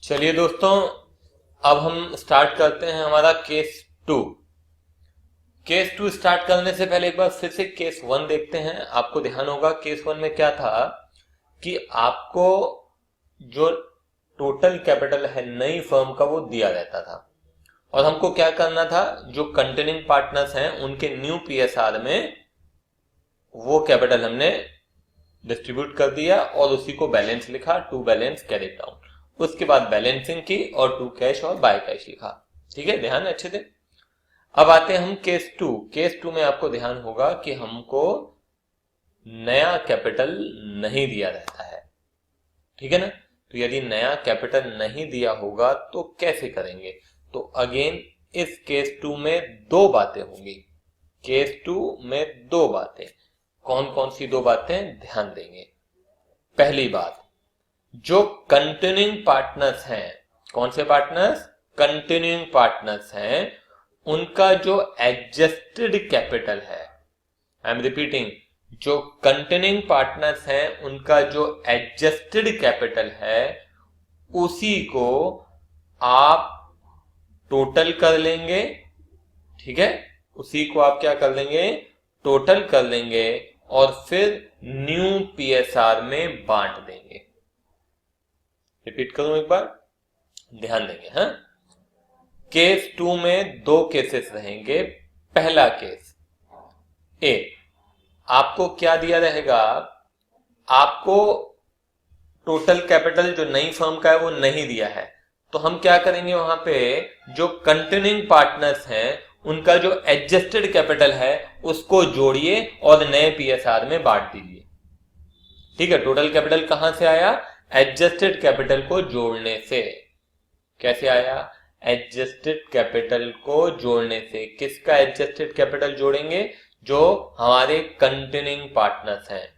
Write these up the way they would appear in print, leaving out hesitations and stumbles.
चलिए दोस्तों, अब हम स्टार्ट करते हैं हमारा case two. Case two start करने से पहले एक बार फिर से केस वन देखते हैं। आपको ध्यान होगा केस वन में क्या था कि आपको जो टोटल कैपिटल है नई फर्म का वो दिया रहता था और हमको क्या करना था, जो कंटेनिंग पार्टनर्स हैं उनके न्यू पीएसआर में वो कैपिटल हमने डिस्ट्रीब्यूट कर दिया और उसी को बैलेंस लिखा, टू बैलेंस कैरिड डाउन। उसके बाद बैलेंसिंग की और टू कैश और बाय कैश लिखा। ठीक है, ध्यान अच्छे से। अब आते हैं हम केस टू। केस टू में आपको ध्यान होगा कि हमको नया कैपिटल नहीं दिया रहता है। ठीक है ना। तो यदि नया कैपिटल नहीं दिया होगा तो कैसे करेंगे? तो अगेन इस केस टू में दो बातें होंगी। केस टू में दो बातें, कौन कौन सी दो बातें ध्यान देंगे। पहली बात, जो कंटिन्यूइंग पार्टनर्स हैं, कौन से पार्टनर्स? कंटिन्यूइंग पार्टनर्स हैं, उनका जो एडजस्टेड कैपिटल है, आई एम रिपीटिंग, जो कंटिन्यूइंग पार्टनर्स हैं उनका जो एडजस्टेड कैपिटल है उसी को आप टोटल कर लेंगे। ठीक है, उसी को आप क्या कर लेंगे? टोटल कर लेंगे और फिर न्यू पीएसआर में बांट देंगे। रिपीट करूं एक बार, ध्यान देंगे। हाँ, केस टू में दो केसेस रहेंगे। पहला केस ए, आपको क्या दिया रहेगा? आपको टोटल कैपिटल जो नई फर्म का है वो नहीं दिया है, तो हम क्या करेंगे, वहां पे जो कंटिन्यूइंग पार्टनर्स हैं उनका जो एडजस्टेड कैपिटल है उसको जोड़िए और नए पीएसआर में बांट दीजिए। ठीक है, टोटल कैपिटल कहां से आया? एडजस्टेड कैपिटल को जोड़ने से। कैसे आया? एडजस्टेड कैपिटल को जोड़ने से। किसका एडजस्टेड कैपिटल जोड़ेंगे? जो हमारे कंटिन्यूइंग पार्टनर्स हैं।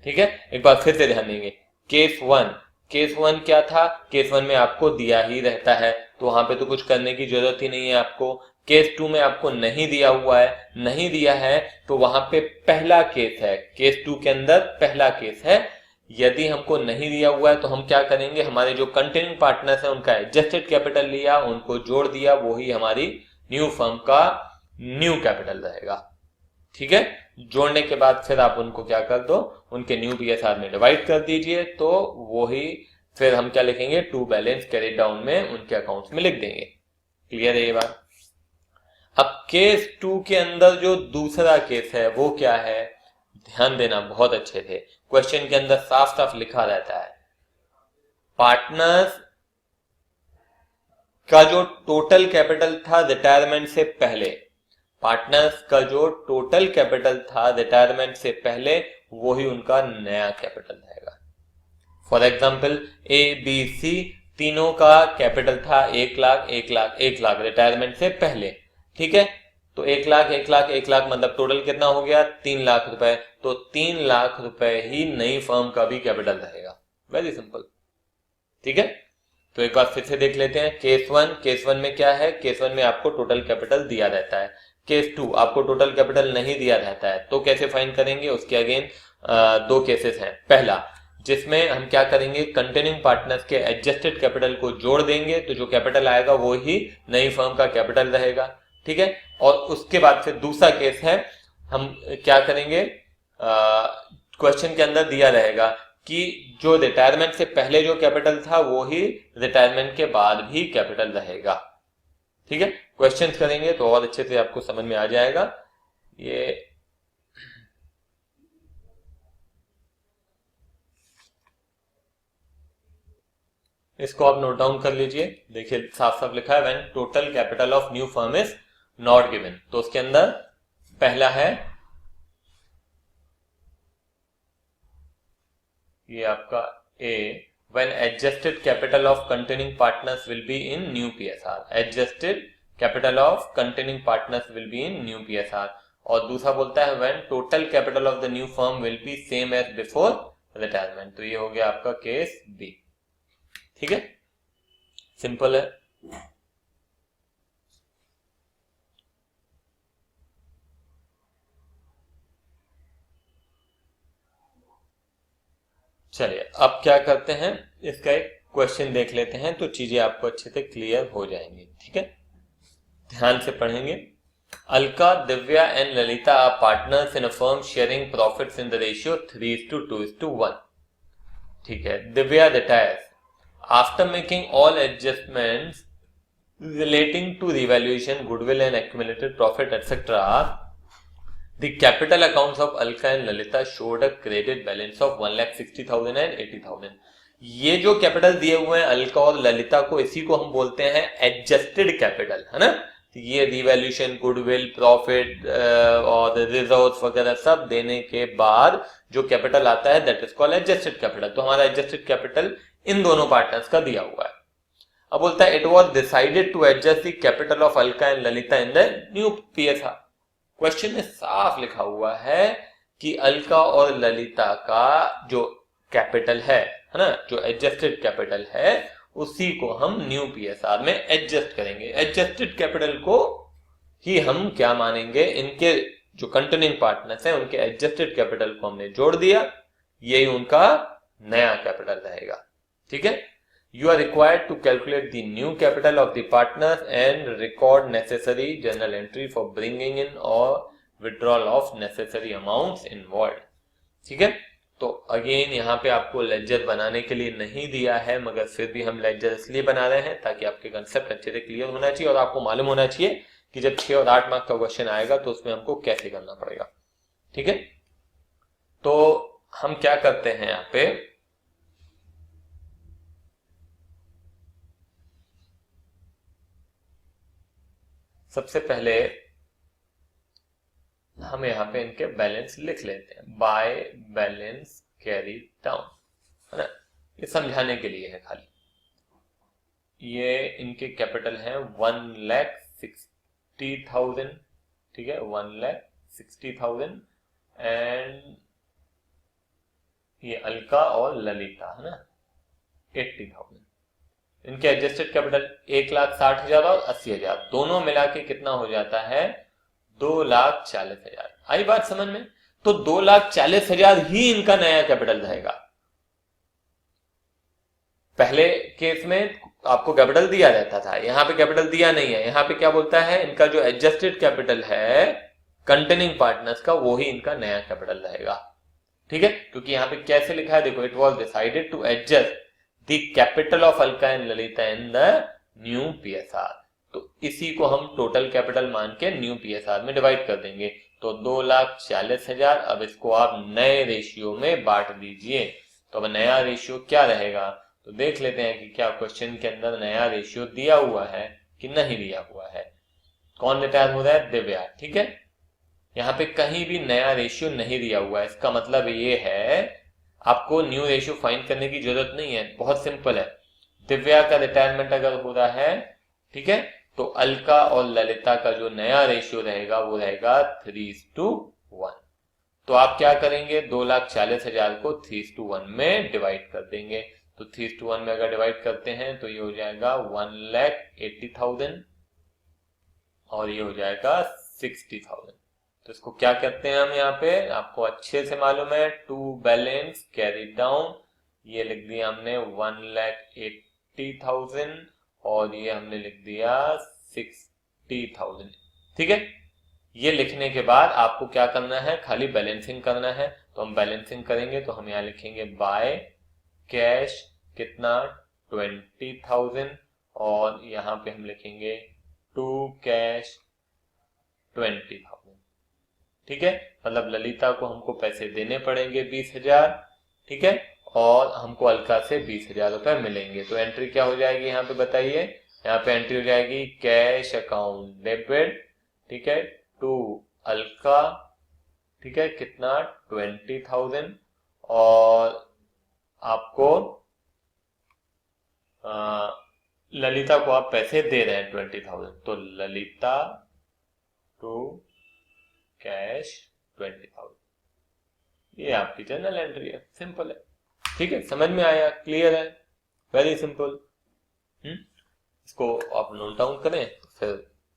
ठीक है, एक बार फिर से ध्यान देंगे। केस वन क्या था? केस वन में आपको दिया ही रहता है तो वहां पे तो कुछ करने की जरूरत ही नहीं है आपको। केस टू में आपको नहीं दिया हुआ है, नहीं दिया है तो वहां पे पहला केस है। केस टू के अंदर पहला केस है, यदि हमको नहीं दिया हुआ है तो हम क्या करेंगे, हमारे जो कंटिन्यूइंग पार्टनर्स हैं उनका एडजस्टेड कैपिटल लिया, उनको जोड़ दिया, वही हमारी न्यू फर्म का न्यू कैपिटल रहेगा। ठीक है, जोड़ने के बाद फिर आप उनको क्या कर दो, उनके न्यू पीएसआर में डिवाइड कर दीजिए, तो वही फिर हम क्या लिखेंगे, टू बैलेंस कैरिड डाउन में उनके अकाउंट्स में लिख देंगे। क्लियर है ये बात? अब केस टू के अंदर जो दूसरा केस है वो क्या है, ध्यान देना बहुत अच्छे से। क्वेश्चन के अंदर साफ साफ लिखा रहता है, पार्टनर्स का जो टोटल कैपिटल था रिटायरमेंट से पहले, पार्टनर्स का जो टोटल कैपिटल था रिटायरमेंट से पहले वही उनका नया कैपिटल रहेगा। For example A B C तीनों का कैपिटल था 1,00,000 1,00,000 1,00,000 रिटायरमेंट से पहले। ठीक है, तो 1,00,000 1,00,000 1,00,000 मतलब टोटल कितना हो गया? 3,00,000 रुपए। तो 3,00,000 रुपए ही नई फर्म का भी कैपिटल रहेगा। Very simple. ठीक है, तो एक बार फिर से देख लेते हैं। केस वन में क्या है? केस वन में आपको टोटल कैपिटल दिया रहता है। केस टू आपको टोटल कैपिटल नहीं दिया रहता है, तो कैसे फाइंड करेंगे? उसके अगेन दो केसेस हैं। पहला, जिसमें हम क्या करेंगे, कंटिन्यूइंग पार्टनर्स के एडजस्टेड कैपिटल को जोड़ देंगे, तो जो कैपिटल आएगा वो ही नई फर्म का कैपिटल रहेगा। ठीक है, और उसके बाद फिर दूसरा केस है, हम क्या करेंगे, क्वेश्चन के अंदर दिया रहेगा कि जो रिटायरमेंट से पहले जो कैपिटल था वो ही रिटायरमेंट के बाद भी कैपिटल रहेगा। ठीक है, क्वेश्चंस करेंगे तो और अच्छे से आपको समझ में आ जाएगा। ये इसको आप नोट डाउन कर लीजिए। देखिए साफ साफ लिखा है, when total capital of new firm is not given, तो उसके अंदर पहला है ये आपका ए, when adjusted capital of containing partners will be in new PSR, adjusted capital of containing partners will be in new PSR। और दूसरा बोलता है when total capital of the new firm will be same as before retirement, तो ये हो गया आपका case B. ठीक है, सिंपल है। चलिए अब क्या करते हैं, इसका एक क्वेश्चन देख लेते हैं तो चीजें आपको अच्छे से क्लियर हो जाएंगी। ठीक है, ध्यान से पढ़ेंगे। Alka, Divya and Lalita are partners in a firm sharing profits in the ratio 3:2:1। ठीक है, Divya retires after making all adjustments relating to revaluation, goodwill and accumulated profit etc. The capital accounts of Alka and Lalita showed a credit balance of 1,60,000 and 80,000। ये जो capital दिए हुए हैं अलका और ललिता को, इसी को हम बोलते हैं एडजस्टेड कैपिटल, है ना। ये रिवैल्यूएशन, गुडविल, प्रॉफिट और रिजर्व्स वगैरह सब देने के बाद जो कैपिटल आता है that is called adjusted capital. तो हमारा एडजस्टेड कैपिटल इन दोनों पार्टनर्स का दिया हुआ है। अब बोलता है it was decided to adjust the capital of Alka and Lalita in the new PSR. Question में साफ लिखा हुआ है कि अलका और ललिता का जो कैपिटल है ना, जो एडजस्टेड कैपिटल है, उसी को हम न्यू पीएसआर में एडजस्ट करेंगे। एडजस्टेड कैपिटल को ही हम क्या मानेंगे, इनके जो कंटिन्यूइंग पार्टनर्स हैं उनके एडजस्टेड कैपिटल को हमने जोड़ दिया, यही उनका नया कैपिटल रहेगा। ठीक है, you are required to calculate the new capital of the partners and record necessary journal entry for bringing in or withdrawal of necessary amounts involved। ठीक है, तो अगेन यहाँ पे आपको लेजर बनाने के लिए नहीं दिया है, मगर फिर भी हम लेजर इसलिए बना रहे हैं ताकि आपके कंसेप्ट अच्छे से क्लियर होना चाहिए और आपको मालूम होना चाहिए कि जब 6 और 8 मार्क का क्वेश्चन आएगा तो उसमें हमको कैसे करना पड़ेगा। ठीक है, तो हम क्या करते हैं यहाँ पे, सबसे पहले हम यहाँ पे इनके बैलेंस लिख लेते हैं। बाय बैलेंस कैरी डाउन, है ना, ये समझाने के लिए है खाली। ये इनके कैपिटल है 1,60,000। ठीक है, 1,60,000 एंड ये अलका और ललिता है ना 80,000। इनके एडजस्टेड कैपिटल 1,60,000 और 80,000 दोनों मिला के कितना हो जाता है, 2,40,000। आई बात समझ में? तो 2,40,000 ही इनका नया कैपिटल रहेगा। पहले केस में आपको कैपिटल दिया रहता था, यहां पे कैपिटल दिया नहीं है। यहां पे क्या बोलता है, इनका जो एडजस्टेड कैपिटल है कंटेनिंग पार्टनर्स का, वो ही इनका नया कैपिटल रहेगा। ठीक है, क्योंकि यहां पे कैसे लिखा है देखो, it was decided to adjust the capital of Alka and Lalita in the new PSR. तो इसी को हम टोटल कैपिटल मान के न्यू पीएसआर में डिवाइड कर देंगे। तो 2,40,000, अब इसको आप नए रेशियो में बांट दीजिए। तो अब नया रेशियो क्या रहेगा, तो देख लेते हैं कि क्या क्वेश्चन के अंदर नया रेशियो दिया हुआ है कि नहीं दिया हुआ है। कौन रिटायर हो रहा है, दिव्या। ठीक है, यहाँ पे कहीं भी नया रेशियो नहीं दिया हुआ है। इसका मतलब ये है आपको न्यू रेशियो फाइंड करने की जरूरत नहीं है, बहुत सिंपल है। दिव्या का रिटायरमेंट अगर हो रहा है, ठीक है, तो अलका और ललिता का जो नया रेशियो रहेगा वो रहेगा 3:1। तो आप क्या करेंगे, 2,40,000 को 3:1 में डिवाइड कर देंगे। तो 3:1 में अगर डिवाइड करते हैं तो ये हो जाएगा 1,80,000 और ये हो जाएगा 60,000। तो इसको क्या कहते हैं हम, यहाँ पे आपको अच्छे से मालूम है, टू बैलेंस कैरी डाउन। ये लिख दिया हमने 1,80,000 और ये हमने लिख दिया 60,000। ठीक है, ये लिखने के बाद आपको क्या करना है, खाली बैलेंसिंग करना है। तो हम बैलेंसिंग करेंगे तो हम यहाँ लिखेंगे बाय कैश कितना 20,000 और यहाँ पे हम लिखेंगे टू कैश 20,000। ठीक है, मतलब ललिता को हमको पैसे देने पड़ेंगे 20,000। ठीक है, और हमको अलका से 20,000 रुपए मिलेंगे। तो एंट्री क्या हो जाएगी यहाँ पे बताइए, यहाँ पे एंट्री हो जाएगी कैश अकाउंट डेबिट, ठीक है, टू अलका, ठीक है, कितना 20,000 और आपको ललिता को आप पैसे दे रहे हैं 20,000। तो ललिता टू कैश 20,000, ये आपकी जनरल एंट्री है। सिंपल है, ठीक है, समझ में आया, क्लियर है, वेरी सिंपल। इसको आप नोट डाउन करें, फिर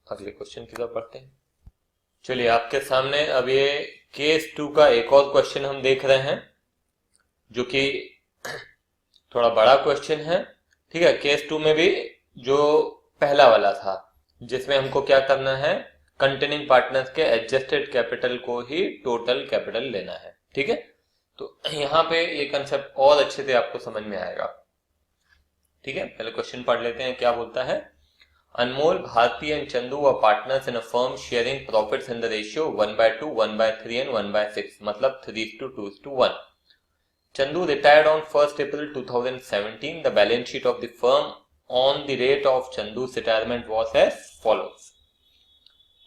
अगले क्वेश्चन की तरफ बढ़ते हैं। चलिए, आपके सामने अब ये केस 2 का एक और क्वेश्चन हम देख रहे हैं, जो कि थोड़ा बड़ा क्वेश्चन है ठीक है, केस 2 में भी जो पहला वाला था जिसमें हमको क्या करना है, कंटेनिंग पार्टनर्स के एडजस्टेड कैपिटल को ही टोटल कैपिटल लेना है। ठीक है, तो यहाँ पे ये कंसेप्ट और अच्छे से आपको समझ में आएगा। ठीक है, पहले क्वेश्चन पढ़ लेते हैं, क्या बोलता है। Anmol, Bharti and Chandu were partners in a firm sharing profits in the ratio 1/2, 1/3 and 1/6, मतलब 3:2:1. Chandu retired on 1st April 2017. The balance sheet of the firm on the date of Chandu's retirement was as follows.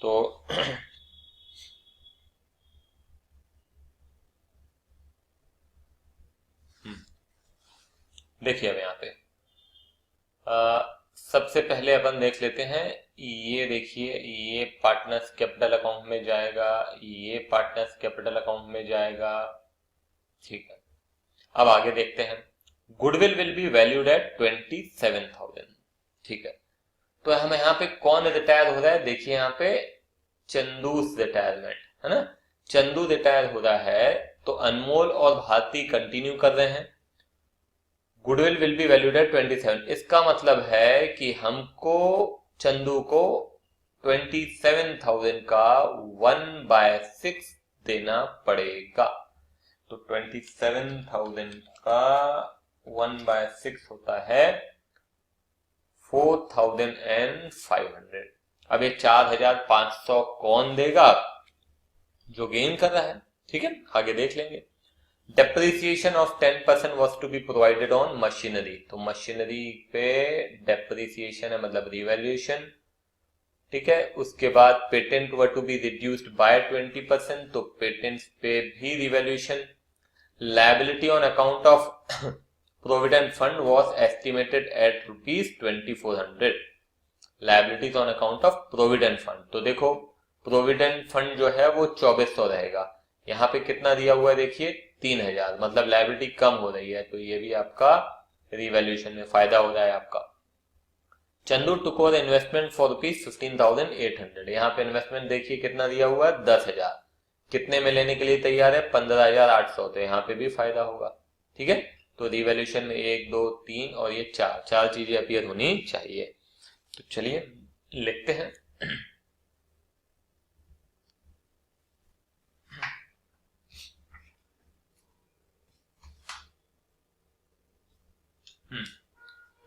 तो देखिए अब यहाँ पे सबसे पहले अपन देख लेते हैं, ये देखिए ये पार्टनर्स कैपिटल अकाउंट में जाएगा, ये पार्टनर्स कैपिटल अकाउंट में जाएगा। ठीक है, अब आगे देखते हैं। Goodwill will be valued at 27,000। ठीक है, तो हम यहाँ पे कौन रिटायर हो रहा है, देखिए यहाँ पे चंदूस रिटायरमेंट है ना, चंदू रिटायर हो रहा है तो अनमोल और भारती कंटिन्यू कर रहे हैं। Goodwill will be valued at 27, इसका मतलब है कि हमको चंदू को 27,000 का 1/6 देना पड़ेगा। तो 27,000 का 1/6 होता है 4,500। अब ये 4,500 कौन देगा, जो गेन कर रहा है। ठीक है, आगे देख लेंगे। Depreciation of 10% was to be provided on machinery, तो मशीनरी पे डेप्रिसिएशन है मतलब रिवैल्यूएशन। ठीक है, उसके बाद patent were to be reduced by 20%, तो पेटेंट्स पे भी revaluation. Liability on account of provident fund was estimated at ₹2400। Liabilities on account of provident fund, तो देखो प्रोविडेंट फंड जो है वो 2400 रहेगा, यहाँ पे कितना दिया हुआ है देखिए 3,000, मतलब लायबिलिटी कम हो रही है, तो ये भी आपका रिवैल्यूएशन में फायदा हो रहा है आपका। चंदू टुक ओवर इन्वेस्टमेंट फॉर ₹15,800, यहाँ पे इन्वेस्टमेंट देखिए कितना दिया हुआ है 10,000, कितने में लेने के लिए तैयार है 15,800, तो यहाँ पे भी फायदा होगा। ठीक है, तो रिवैल्यूएशन में 1, 2, 3 और ये चार चीजें अपीयर होनी चाहिए। तो चलिए लिखते हैं।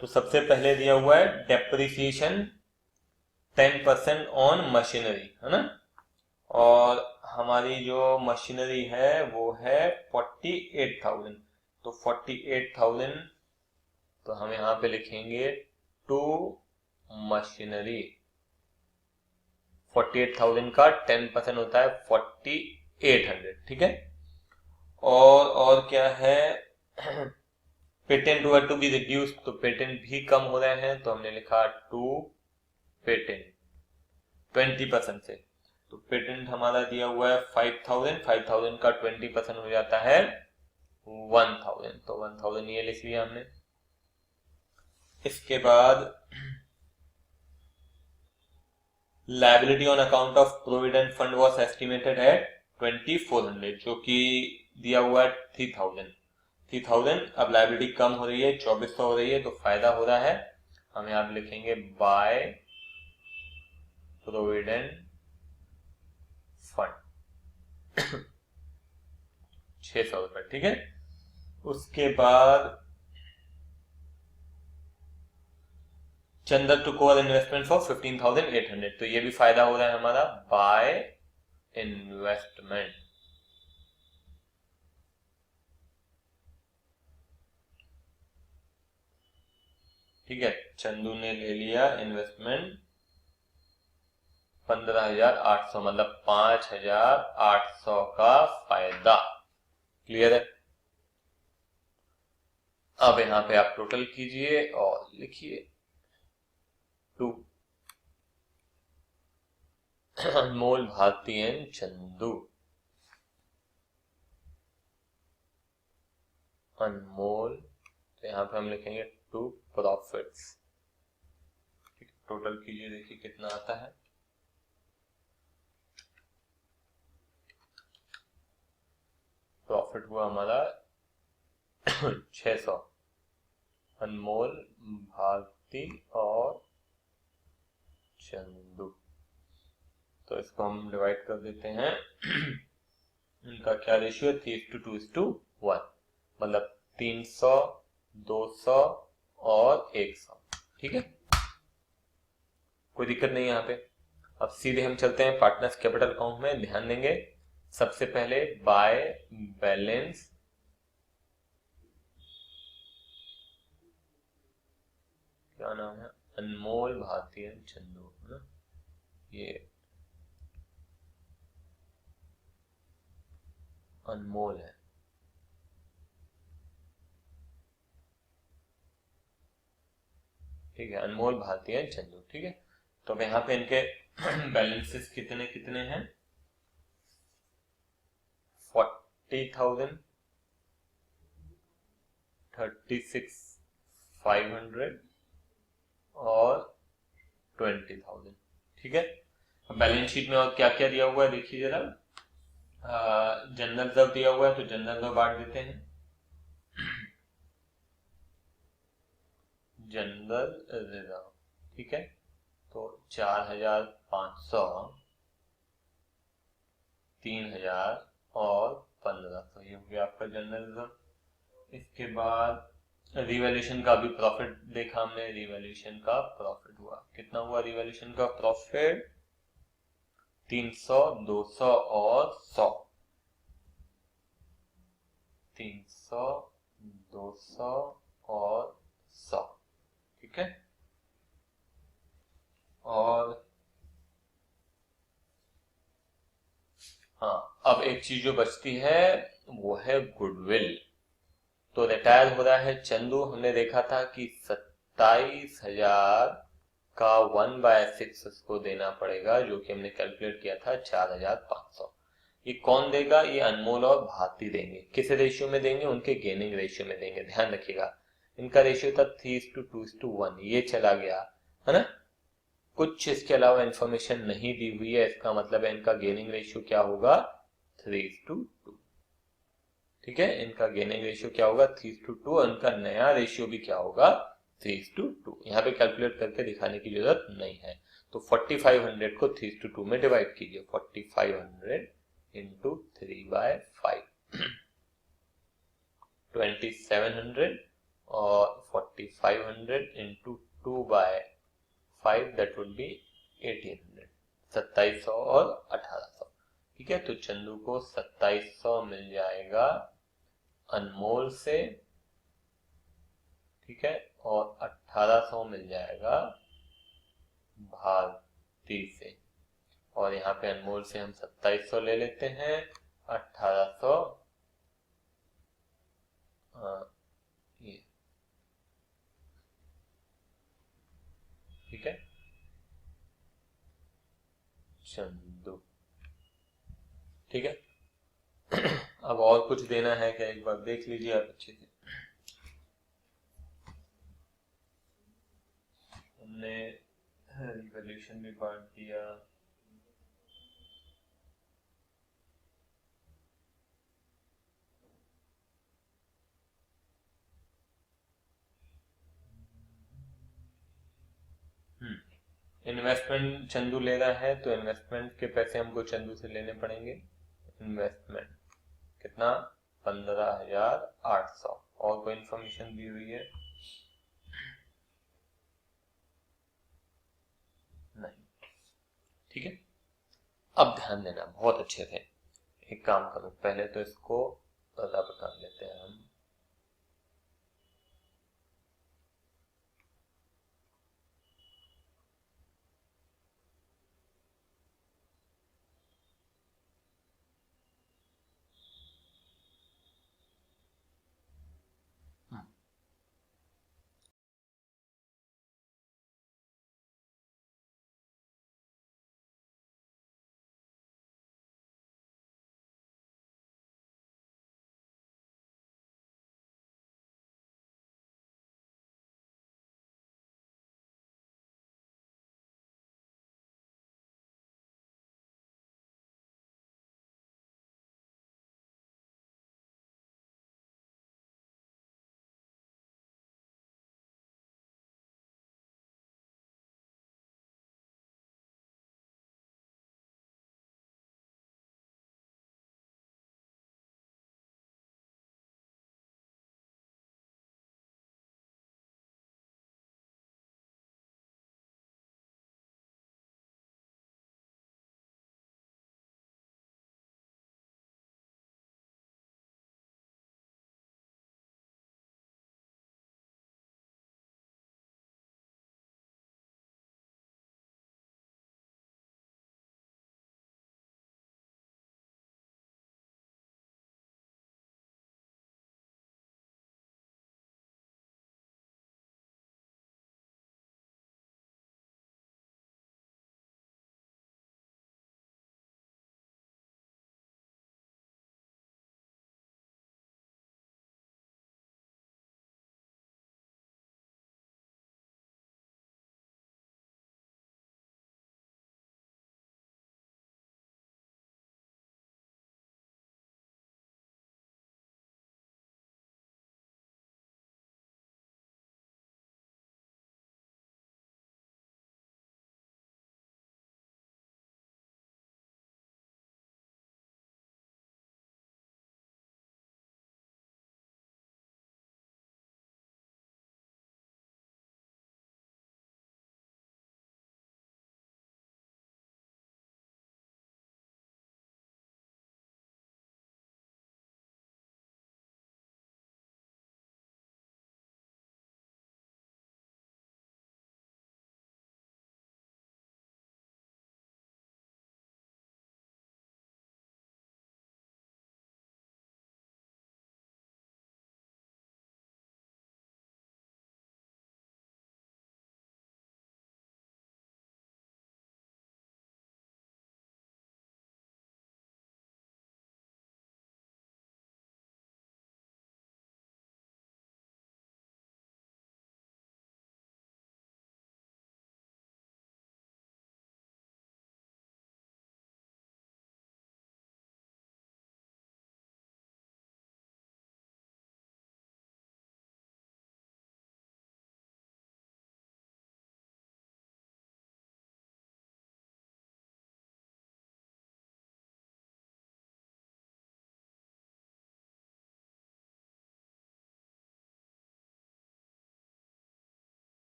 तो सबसे पहले दिया हुआ है डेप्रिसिएशन 10% ऑन मशीनरी, है ना, और हमारी जो मशीनरी है वो है 48,000, तो 48,000 तो हम यहाँ पे लिखेंगे टू मशीनरी। 48,000 का 10% होता है 4,800। ठीक है, और क्या है, patent were to be reduced, तो पेटेंट भी कम हो रहे हैं, तो हमने लिखा टू पेटेंट 20% से, तो पेटेंट हमारा दिया हुआ है 5,000 का 20% हो जाता है 1,000, तो 1,000 ये लिख लिया हमने। इसके बाद liability on account of provident fund was estimated eight 2,400, जो कि दिया हुआ है 3,000। अब लायबिलिटी कम हो रही है 2,400 हो रही है, तो फायदा हो रहा है, हम यहाँ पे लिखेंगे बाय प्रोविडेंट फंड 600 रुपए। ठीक है, उसके बाद Chandar took over investment for 15,800, तो ये भी फायदा हो रहा है हमारा बाय इन्वेस्टमेंट। ठीक है, चंदू ने ले लिया इन्वेस्टमेंट 15,800, मतलब 5,800 का फायदा। क्लियर है, अब यहाँ पे आप टोटल कीजिए और लिखिए 2 अनमोल, भारती एंड चंदू। अनमोल, तो यहाँ पे हम लिखेंगे 2 प्रॉफिट्स। टोटल कीजिए, देखिए कितना आता है, प्रॉफिट हुआ हमारा 600, अनमोल, भारती और चंदू। तो इसको हम डिवाइड कर देते हैं। इनका क्या रेशियो है? 3:2:1, मतलब 300, 200 और 100। ठीक है, कोई दिक्कत नहीं है यहाँ पे। अब सीधे हम चलते हैं पार्टनर्स कैपिटल अकाउंट में। ध्यान देंगे सबसे पहले बाय बैलेंस क्या नाम है? अनमोल, भारती एंड चंदू, है ना? ये अनमोल है। ठीक है, अनमोल, भारती एंड चंदू। ठीक है, तो अब यहाँ पे इनके बैलेंसेस कितने कितने हैं? 40,000, 36,500 और 20,000। ठीक है, अब बैलेंस शीट में और क्या क्या दिया हुआ है देखिए जरा। जनरल रिजर्व दिया हुआ है, तो जनरल रिजर्व बांट देते हैं। जनरल रिजर्व, ठीक है, तो 4,500, 3,000 और 1,500, ये हो गया आपका जनरल रिजर्व। इसके बाद रिवैल्यूएशन का भी प्रॉफिट देखा हमने। रिवैल्यूएशन का प्रॉफिट हुआ, कितना हुआ रिवैल्यूएशन का प्रॉफिट? 300, 200 और 100। 300, 200 और 100। ठीक है, और हाँ, अब एक चीज जो बचती है वो है गुडविल। तो रिटायर हो रहा है चंदू। हमने देखा था कि 27,000 का 1/6 उसको देना पड़ेगा, जो कि हमने कैलकुलेट किया था 4,500। ये कौन देगा? ये अनमोल और भारती देंगे। किस रेशियो में देंगे? उनके गेनिंग रेशियो में देंगे। ध्यान रखिएगा, इनका रेशियो था 3:2:1, ये चला गया, है ना? कुछ इसके अलावा इंफॉर्मेशन नहीं दी हुई है, इसका मतलब है इनका गेनिंग रेशियो क्या होगा? 3:2। ठीक है, इनका गेनिंग रेशियो क्या होगा? 3:2। और इनका नया रेशियो भी क्या होगा? 3:2। यहाँ पे कैलकुलेट करके दिखाने की जरूरत नहीं है। तो 4500 को 3:2 में डिवाइड कीजिए। 4500 इंटू 3/5, 2700, और 4500 इंटू 2/5, दैट वुड बी 1800, 2700 और 1800। ठीक है, तो चंदू को 2700 मिल जाएगा अनमोल से, ठीक है, और 1800 मिल जाएगा भारती से। और यहाँ पे अनमोल से हम 2700 ले लेते हैं, 1800 ये, ठीक है, चंदू। ठीक है, अब और कुछ देना है क्या? एक बार देख लीजिए आप अच्छे से। हमने रिवॉल्यूशन भी बांट दिया। इन्वेस्टमेंट चंदू ले रहा है, तो इन्वेस्टमेंट के पैसे हमको चंदू से लेने पड़ेंगे। इन्वेस्टमेंट कितना? 15,800। और कोई इंफॉर्मेशन दी हुई है? नहीं। ठीक है, अब ध्यान देना बहुत अच्छे से। एक काम करो, पहले तो इसको रब कर लेते हैं हम।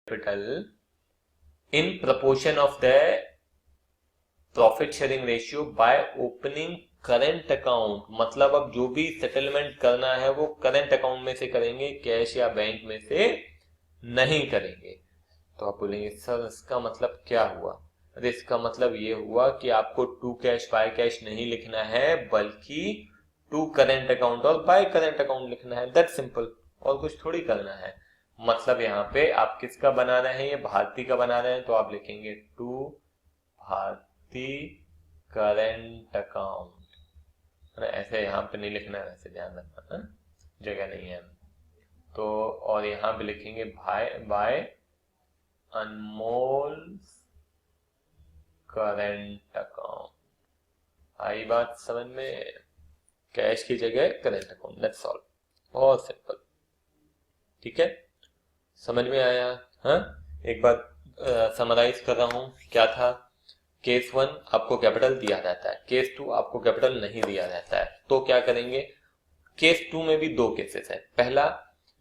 Capital in proportion of the profit sharing ratio by opening current account. मतलब अब जो भी सेटलमेंट करना है वो करेंट अकाउंट में से करेंगे, कैश या बैंक में से नहीं करेंगे। तो आप बोलेंगे सर इसका मतलब क्या हुआ? अरे इसका मतलब ये हुआ कि आपको टू कैश बाय कैश नहीं लिखना है, बल्कि टू करेंट अकाउंट और बाय करेंट अकाउंट लिखना है। दैट सिंपल, और कुछ थोड़ी करना है। मतलब यहाँ पे आप किसका बना रहे हैं? ये भारती का बना रहे हैं, तो आप लिखेंगे टू भारती करेंट अकाउंट। ऐसे यहाँ पे नहीं लिखना है, वैसे ध्यान रखना है, जगह नहीं है। तो और यहाँ पे लिखेंगे बाय अनमोल करेंट अकाउंट। आई बात समझ में? कैश की जगह करेंट अकाउंट, दैट्स ऑल। बहुत सिंपल, ठीक है, समझ में आया? हाँ, एक बार समराइज कर रहा हूं। क्या था? केस 1 आपको कैपिटल दिया रहता है, केस 2 आपको कैपिटल नहीं दिया रहता है। तो क्या करेंगे? केस 2 में भी दो केसेस है। पहला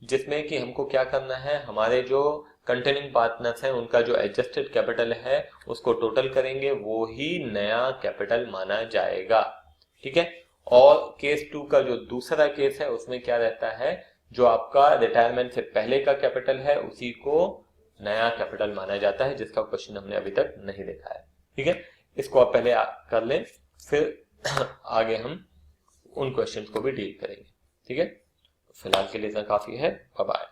जिसमें कि हमको क्या करना है, हमारे जो कंटेनिंग पार्टनर्स हैं उनका जो एडजस्टेड कैपिटल है उसको टोटल करेंगे, वो ही नया कैपिटल माना जाएगा, ठीक है। और केस 2 का जो दूसरा केस है उसमें क्या रहता है, जो आपका रिटायरमेंट से पहले का कैपिटल है उसी को नया कैपिटल माना जाता है, जिसका क्वेश्चन हमने अभी तक नहीं देखा है, ठीक है। इसको आप पहले कर लें, फिर आगे हम उन क्वेश्चन को भी डील करेंगे, ठीक है। फिलहाल के लिए इतना काफी है। Bye bye.